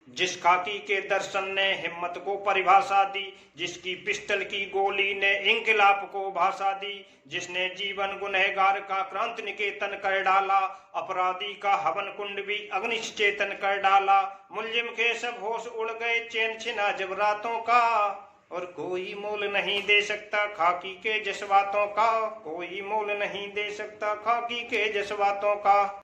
जिस खाकी के दर्शन ने हिम्मत को परिभाषा दी, जिसकी पिस्टल की गोली ने इंकलाब को भाषा दी, जिसने जीवन गुनहगार का क्रांति निकेतन कर डाला, अपराधी का हवन कुंड भी अग्निचेतन कर डाला। मुलजिम के सब होश उड़ गए, चैन छिना जब रातों का, और कोई मोल नहीं दे सकता खाकी के जज्बातों का, कोई मोल नहीं दे सकता खाकी के जज्बातों का।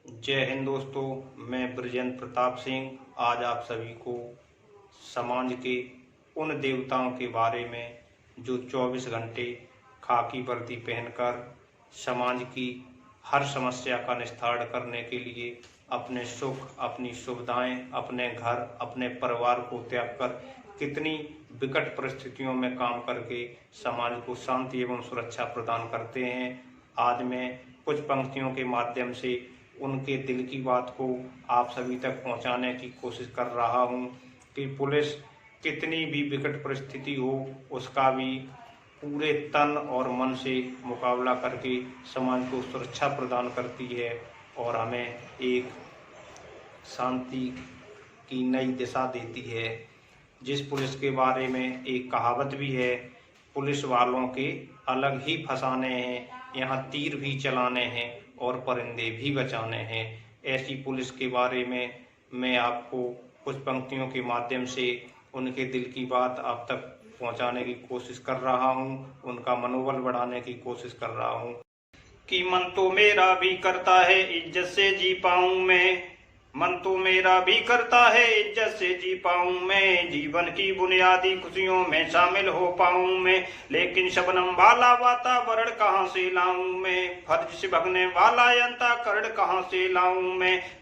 जय हिंद दोस्तों, मैं ब्रजेंद्र प्रताप सिंह आज आप सभी को समाज के उन देवताओं के बारे में जो 24 घंटे खाकी वर्दी पहनकर समाज की हर समस्या का निस्तारण करने के लिए अपने सुख, अपनी सुविधाएं, अपने घर, अपने परिवार को त्याग कर कितनी विकट परिस्थितियों में काम करके समाज को शांति एवं सुरक्षा प्रदान करते हैं। आज मैं कुछ पंक्तियों के माध्यम से उनके दिल की बात को आप सभी तक पहुंचाने की कोशिश कर रहा हूं कि पुलिस कितनी भी विकट परिस्थिति हो उसका भी पूरे तन और मन से मुकाबला करके समाज को सुरक्षा प्रदान करती है और हमें एक शांति की नई दिशा देती है। जिस पुलिस के बारे में एक कहावत भी है, पुलिस वालों के अलग ही फसाने हैं, यहाँ तीर भी चलाने हैं और परिंदे भी बचाने हैं। ऐसी पुलिस के बारे में मैं आपको कुछ पंक्तियों के माध्यम से उनके दिल की बात आप तक पहुंचाने की कोशिश कर रहा हूं, उनका मनोबल बढ़ाने की कोशिश कर रहा हूं। कि मन तो मेरा भी करता है इज्जत से जी पाऊं मैं, मन तो मेरा भी करता है इज्जत से जी पाऊं मैं, जीवन की बुनियादी खुशियों में शामिल हो पाऊं मैं, लेकिन शबनम वाला वातावरण कहाँ से लाऊं मैं, फर्ज से भगने वाला अंतःकरण कहाँ से लाऊं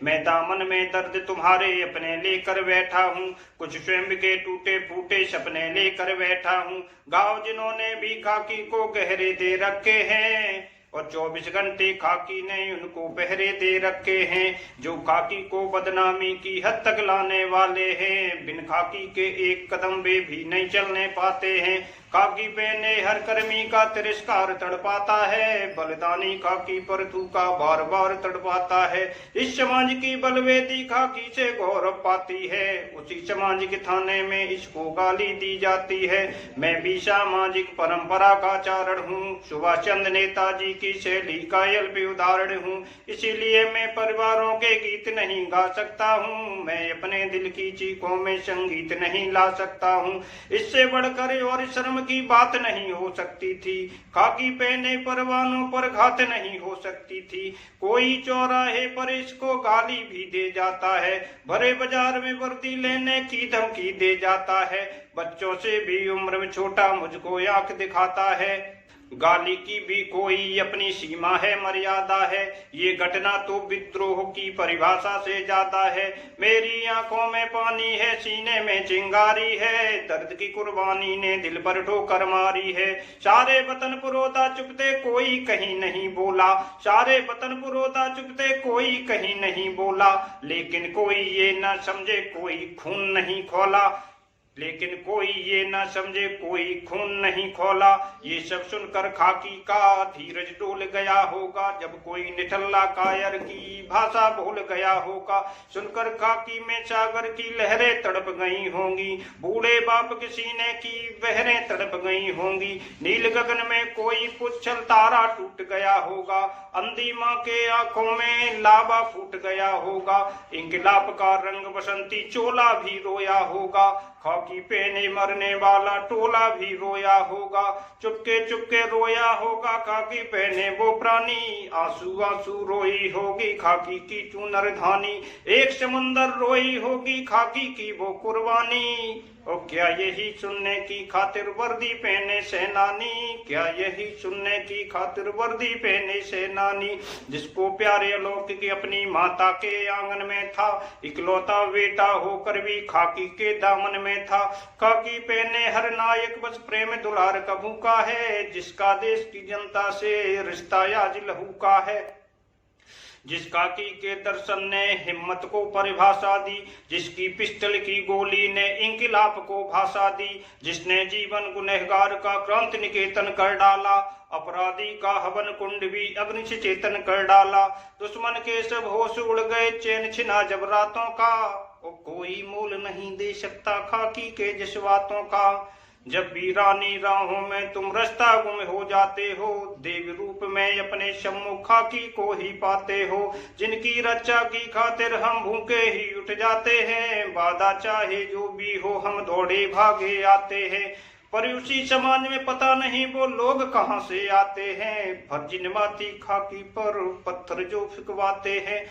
मैं दामन में दर्द तुम्हारे अपने लेकर बैठा हूँ, कुछ स्वयं के टूटे फूटे सपने लेकर बैठा हूँ। गाँव जिन्होंने भी खाकी को गहरे दे रखे हैं और 24 घंटे खाकी ने उनको पहरे दे रखे हैं, जो खाकी को बदनामी की हद तक लाने वाले हैं, बिन खाकी के एक कदम वे भी नहीं चलने पाते हैं। खाकी पहने हर कर्मी का तिरस्कार तड़पाता है, बलिदानी खाकी पर थूका बार बार तड़पाता है। इस समाज की बलवेदी खाकी से गौरव पाती है, उसी समाज के थाने में इसको गाली दी जाती है। मैं भी सामाजिक परंपरा का चारण हूँ, सुभाष चंद्र नेताजी की शैली का भी उदाहरण हूँ, इसीलिए मैं परिवारों के गीत नहीं गा सकता हूँ, मैं अपने दिल की चीखों में संगीत नहीं ला सकता हूँ। इससे बढ़कर और शर्म की बात नहीं हो सकती थी, खाकी पहने परवानों पर घात नहीं हो सकती थी। कोई चौराहे पर इसको गाली भी दे जाता है, भरे बाजार में वर्दी लेने की धमकी दे जाता है, बच्चों से भी उम्र में छोटा मुझको आंख दिखाता है। गाली की भी कोई अपनी सीमा है, मर्यादा है, ये घटना तो विद्रोह की परिभाषा से ज्यादा है। मेरी आंखों में पानी है, सीने में चिंगारी है, दर्द की कुर्बानी ने दिल पर ठोकर मारी है। सारे वतन पुरोधा चुपते कोई कहीं नहीं बोला, सारे वतन पुरोधा चुपते कोई कहीं नहीं बोला, लेकिन कोई ये न समझे कोई खून नहीं खोला, लेकिन कोई ये न समझे कोई खून नहीं खोला। ये सब सुनकर खाकी का धीरज डोल गया होगा, जब कोई निठल्ला कायर की भाषा भूल गया होगा। सुनकर खाकी में सागर की लहरें तड़प गई होंगी, बूढ़े बाप के सीने की बहरें तड़प गई होंगी। नील गगन में कोई पुच्छल तारा टूट गया होगा, अंधी माँ के आंखों में लावा फूट गया होगा। इंकलाब का रंग बसंती चोला भी रोया होगा, खाकी पहने मरने वाला टोला भी रोया होगा। चुपके चुपके रोया होगा खाकी पहने वो प्राणी, आंसू आंसू रोई होगी खाकी की चुनर धानी, एक समुंदर रोई होगी खाकी की वो कुर्बानी। और क्या यही सुनने की खातिर वर्दी पहने सेनानी, क्या यही सुनने की खातिर वर्दी पहने सेनानी, जिसको प्यारे अलौकिक अपनी माता के आंगन में था, इकलौता बेटा होकर भी खाकी के दामन में था। खाकी पहने हर नायक बस प्रेम दुलार का भूखा है, जिसका देश की जनता से रिश्ता आज लहू का है। जिस खाकी के दर्शन ने हिम्मत को परिभाषा दी, जिसकी पिस्टल की गोली ने इंकलाब को भाषा दी, जिसने जीवन गुनहगार का क्रांति निकेतन कर डाला, अपराधी का हवन कुंड भी अग्नि से चेतन कर डाला। दुश्मन के सब होश उड़ गए, चैन छिना जब रातों का, कोई मोल नहीं दे सकता खाकी के जज्बातों का। जब वीरानी राहों में तुम रास्ता गुम हो जाते हो, देव रूप में अपने सम्मुख खाकी को ही पाते हो। जिनकी रक्षा की खातिर हम भूखे ही उठ जाते हैं, वादा चाहे जो भी हो हम दौड़े भागे आते हैं। पर उसी समाज में पता नहीं वो लोग कहाँ से आते हैं, फर्जी निभाती खाकी पर पत्थर जो फिकवाते हैं।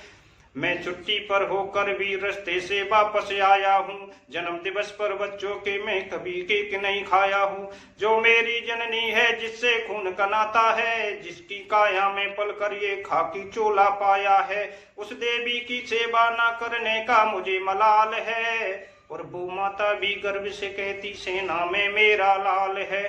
मैं छुट्टी पर होकर भी रास्ते से वापस आया हूँ, जन्म दिवस पर बच्चों के मैं कभी केक नहीं खाया हूँ। जो मेरी जननी है जिससे खून का नाता है, जिसकी काया में पल कर ये खाकी चोला पाया है, उस देवी की सेवा न करने का मुझे मलाल है। और वो माता भी गर्व से कहती सेना में मेरा लाल है।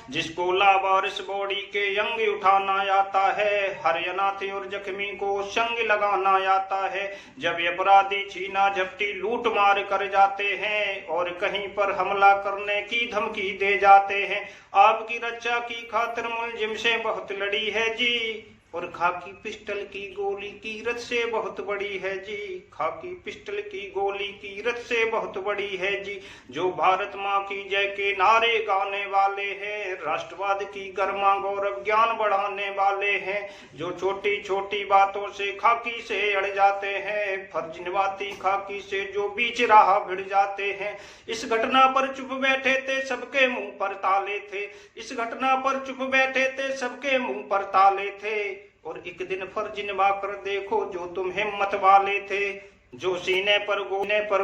जिसको लावारिस बॉडी के अंग उठाना आता है, हर अनाथ और जख्मी को संग लगाना आता है। जब अपराधी छीना झपटी लूट मार कर जाते हैं और कहीं पर हमला करने की धमकी दे जाते हैं, आपकी रक्षा की खातिर मुलजिम से बहुत लड़ी है जी। और खाकी पिस्टल की गोली कीरत से बहुत बड़ी है जी, खाकी पिस्टल की गोली कीरत से बहुत बड़ी है जी। जो भारत माँ की जय के नारे गाने वाले हैं, राष्ट्रवाद की गर्मा गौरव ज्ञान बढ़ाने वाले हैं, जो छोटी छोटी बातों से खाकी से अड़ जाते हैं, फर्ज निभाती खाकी से जो बीच राह भिड़ जाते हैं। इस घटना पर चुप बैठे थे सबके मुंह पर ताले थे, इस घटना पर चुप बैठे थे सबके मुंह पर ताले थे। और एक दिन फर्ज निभा कर देखो जो तुम हिम्मत वाले थे, जो सीने पर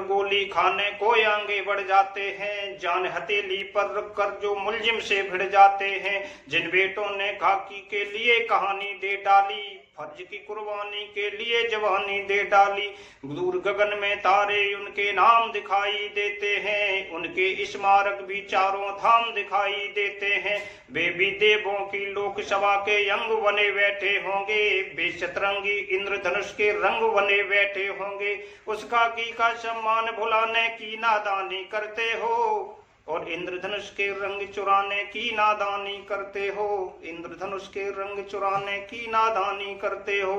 गोली खाने को आगे बढ़ जाते हैं, जान हथेली पर रखकर जो मुलजिम से भिड़ जाते हैं। जिन बेटों ने खाकी के लिए कहानी दे डाली, फर्ज की कुर्बानी के लिए जवानी दे डाली, दूर गगन में तारे उनके नाम दिखाई देते हैं, उनके स्मारक भी चारों धाम दिखाई देते हैं। वे भी देवों की लोकसभा के अंग बने बैठे होंगे, बेशतरंगी इंद्रधनुष के रंग बने बैठे होंगे। उस खाकी का सम्मान भुलाने की नादानी करते हो और इंद्रधनुष के रंग चुराने की नादानी करते हो, इंद्रधनुष के रंग चुराने की नादानी करते हो।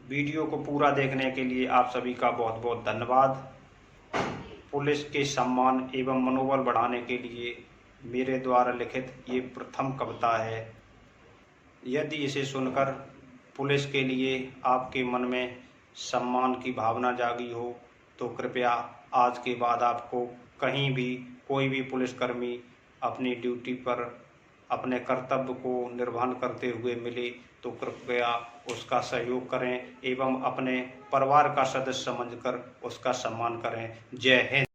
वीडियो को पूरा देखने के लिए आप सभी का बहुत बहुत धन्यवाद। पुलिस के सम्मान एवं मनोबल बढ़ाने के लिए मेरे द्वारा लिखित ये प्रथम कविता है। यदि इसे सुनकर पुलिस के लिए आपके मन में सम्मान की भावना जागी हो तो कृपया आज के बाद आपको कहीं भी कोई भी पुलिसकर्मी अपनी ड्यूटी पर अपने कर्तव्य को निर्वहन करते हुए मिले तो कृपया उसका सहयोग करें एवं अपने परिवार का सदस्य समझकर उसका सम्मान करें। जय हिंद।